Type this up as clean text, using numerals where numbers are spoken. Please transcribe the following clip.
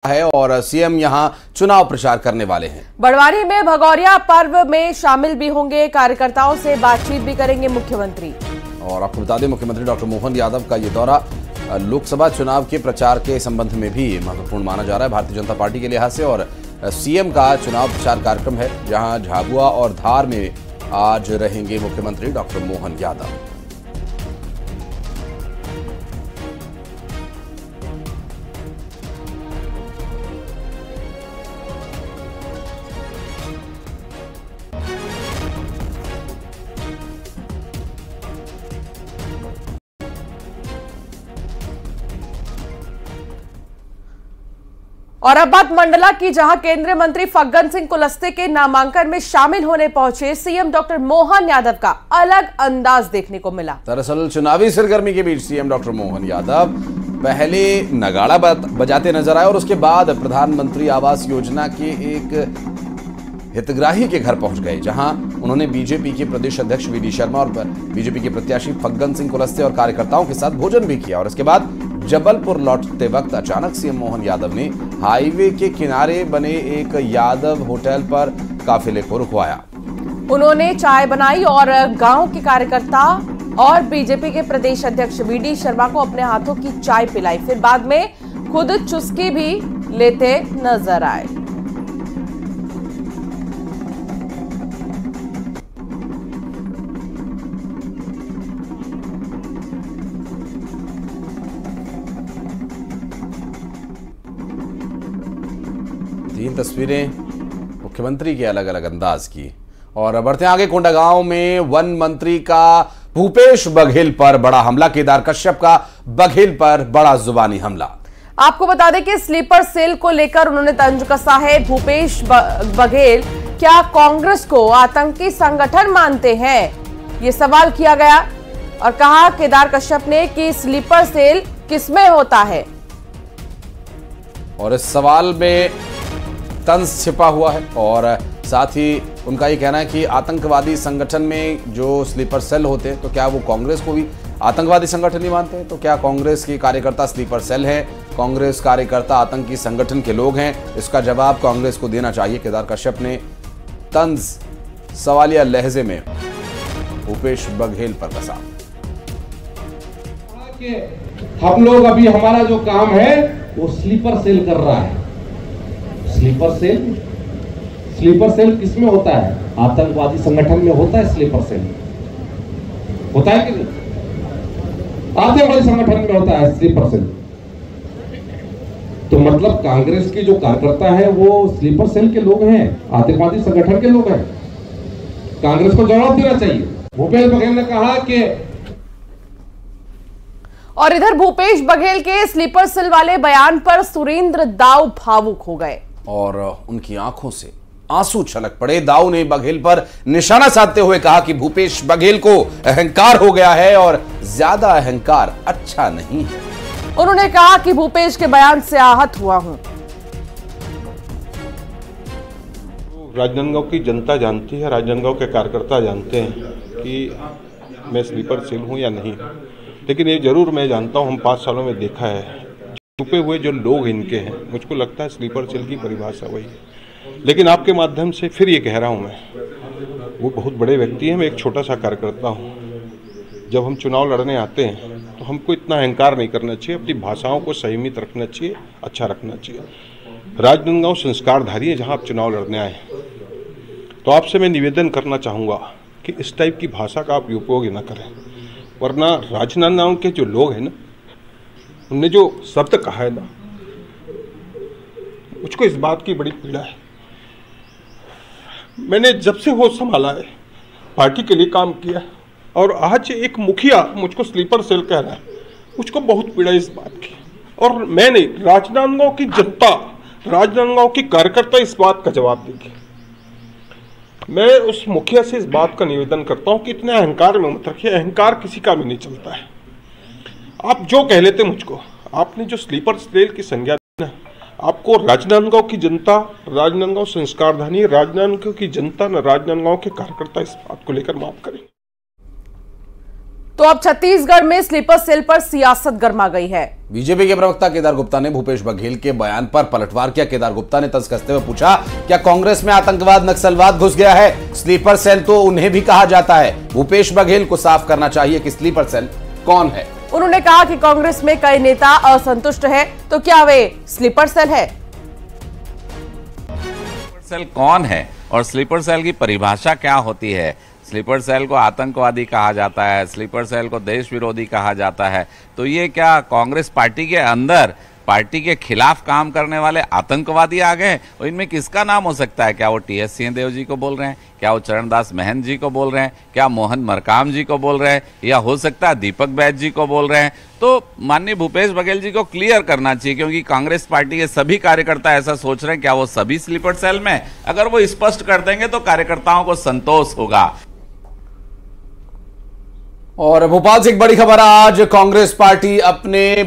है और सीएम यहां चुनाव प्रचार करने वाले हैं। बड़वानी में भगौरिया पर्व में शामिल भी होंगे, कार्यकर्ताओं से बातचीत भी करेंगे मुख्यमंत्री। और आपको बता दें, मुख्यमंत्री डॉक्टर मोहन यादव का ये दौरा लोकसभा चुनाव के प्रचार के संबंध में भी महत्वपूर्ण माना जा रहा है भारतीय जनता पार्टी के लिहाज से। और सीएम का चुनाव प्रचार कार्यक्रम है, जहां झाबुआ और धार में आज रहेंगे मुख्यमंत्री डॉक्टर मोहन यादव। और अब बात मंडला की, जहां केंद्रीय मंत्री फग्गन सिंह कुलस्ते के नामांकन में शामिल होने पहुंचे सीएम डॉक्टर मोहन यादव का अलग अंदाज देखने को मिला। दरअसल चुनावी सरगर्मी के बीच सीएम डॉक्टर मोहन यादव पहले नगाड़ा बजाते नजर आए और उसके बाद प्रधानमंत्री आवास योजना के एक हितग्राही के घर पहुंच गए, जहां उन्होंने बीजेपी के प्रदेश अध्यक्ष वी.डी. शर्मा और बीजेपी के प्रत्याशी फग्गन सिंह कुलस्ते और कार्यकर्ताओं के साथ भोजन भी किया। और इसके बाद जबलपुर लौटते वक्त अचानक सीएम मोहन यादव ने हाईवे के किनारे बने एक यादव होटल पर काफिले को रुकवाया। उन्होंने चाय बनाई और गांव के कार्यकर्ता और बीजेपी के प्रदेश अध्यक्ष वी.डी. शर्मा को अपने हाथों की चाय पिलाई। फिर बाद में खुद चुस्की भी लेते नजर आए। तीन तस्वीरें मुख्यमंत्री के अलग अलग अंदाज की। और बढ़ते आगे, कोंडागांव में वन मंत्री का भूपेश बघेल पर बड़ा हमला, केदार कश्यप का बघेल पर बड़ा जुबानी हमला। आपको बता दें कि स्लीपर सेल को लेकर उन्होंने तंज कसा है। भूपेश बघेल क्या कांग्रेस को आतंकी संगठन मानते हैं, ये सवाल किया गया और कहा केदार कश्यप ने कि स्लीपर सेल किसमें होता है। और इस सवाल में तंज छिपा हुआ है और साथ ही उनका ये कहना है कि आतंकवादी संगठन में जो स्लीपर सेल होते हैं, तो क्या वो कांग्रेस को भी आतंकवादी संगठन ही मानते हैं? तो क्या कांग्रेस के कार्यकर्ता स्लीपर सेल हैं? कांग्रेस कार्यकर्ता आतंकी संगठन के लोग हैं? इसका जवाब कांग्रेस को देना चाहिए। केदार कश्यप ने तंज सवालिया लहजे में भूपेश बघेल पर कसा। हम लोग अभी हमारा जो काम है वो स्लीपर सेल कर रहा है। स्लीपर सेल किसमें होता है? आतंकवादी संगठन में होता है स्लीपर सेल, होता है कि नहीं? आतंकवादी संगठन में होता है स्लीपर सेल। तो मतलब कांग्रेस के जो कार्यकर्ता है वो स्लीपर सेल के लोग हैं, आतंकवादी संगठन के लोग हैं। कांग्रेस को जवाब देना चाहिए। भूपेश बघेल ने कहा कि, और इधर भूपेश बघेल के स्लीपर सेल वाले बयान पर सुरेंद्र दाऊ भावुक हो गए और उनकी आंखों से आंसू छलक पड़े। दाऊ ने बघेल पर निशाना साधते हुए कहा कि भूपेश बघेल को अहंकार हो गया है और ज्यादा अहंकार अच्छा नहीं है। उन्होंने कहा कि भूपेश के बयान से आहत हुआ हूं। राजनांदगांव की जनता जानती है, राजनांदगांव के कार्यकर्ता जानते हैं कि मैं स्लीपर सेल हूं या नहीं, लेकिन ये जरूर मैं जानता हूं, हम 5 सालों में देखा है छुपे हुए जो लोग इनके हैं, मुझको लगता है स्लीपर सेल की परिभाषा वही है। लेकिन आपके माध्यम से फिर ये कह रहा हूँ, मैं वो बहुत बड़े व्यक्ति हैं, मैं एक छोटा सा कार्यकर्ता हूँ। जब हम चुनाव लड़ने आते हैं तो हमको इतना अहंकार नहीं करना चाहिए, अपनी भाषाओं को संयमित रखना चाहिए, अच्छा रखना चाहिए। राजनांदगांव संस्कारधारी है, जहाँ आप चुनाव लड़ने आए, तो आपसे मैं निवेदन करना चाहूँगा कि इस टाइप की भाषा का आप उपयोग न करें, वरना राजनांदगांव के जो लोग हैं ना, उनने जो शब्द कहा है ना, मुझको इस बात की बड़ी पीड़ा है। मैंने जब से होश संभाला है पार्टी के लिए काम किया, और आज एक मुखिया मुझको स्लीपर सेल कह रहा है, मुझको बहुत पीड़ा इस बात की। और मैं नहीं, राजनांदगांव की जनता, राजनांदगांव की कार्यकर्ता इस बात का जवाब देगी। मैं उस मुखिया से इस बात का निवेदन करता हूँ कि इतने अहंकार में मत रखिए, अहंकार किसी का भी नहीं चलता है। आप जो कह लेते मुझको, आपने जो स्लीपर सेल की संज्ञा दी ना, आपको राजनांदगांव की जनता, राजनांदगांव संस्कारधानी, राजनांदगांव की जनता न राजनांदगांव के कार्यकर्ता इस बात को लेकर माफ करें। तो अब छत्तीसगढ़ में स्लीपर सेल पर सियासत गर्मा गई है। बीजेपी के प्रवक्ता केदार गुप्ता ने भूपेश बघेल के बयान पर पलटवार किया। केदार गुप्ता ने तंज कसते हुए पूछा, क्या कांग्रेस में आतंकवाद नक्सलवाद घुस गया है? स्लीपर सेल तो उन्हें भी कहा जाता है। भूपेश बघेल को साफ करना चाहिए कि स्लीपर सेल कौन है। उन्होंने कहा कि कांग्रेस में कई नेता असंतुष्ट है, तो क्या वे स्लीपर सेल है? सेल कौन है और स्लीपर सेल की परिभाषा क्या होती है? स्लीपर सेल को आतंकवादी कहा जाता है, स्लीपर सेल को देश विरोधी कहा जाता है। तो ये क्या कांग्रेस पार्टी के अंदर पार्टी के खिलाफ काम करने वाले आतंकवादी आ गए? और इनमें किसका नाम हो सकता है? क्या वो टी.एस. सिंहदेव जी को बोल रहे हैं? क्या वो चरणदास महंत जी को बोल रहे हैं? क्या मोहन मरकाम जी को बोल रहे हैं? या हो सकता है दीपक बैज जी को बोल रहे हैं? तो माननीय भूपेश बघेल जी को क्लियर करना चाहिए, क्योंकि कांग्रेस पार्टी के सभी कार्यकर्ता ऐसा सोच रहे हैं। क्या वो सभी स्लीपर सेल में? अगर वो स्पष्ट कर देंगे तो कार्यकर्ताओं को संतोष होगा। और भोपाल से एक बड़ी खबर, आज कांग्रेस पार्टी अपने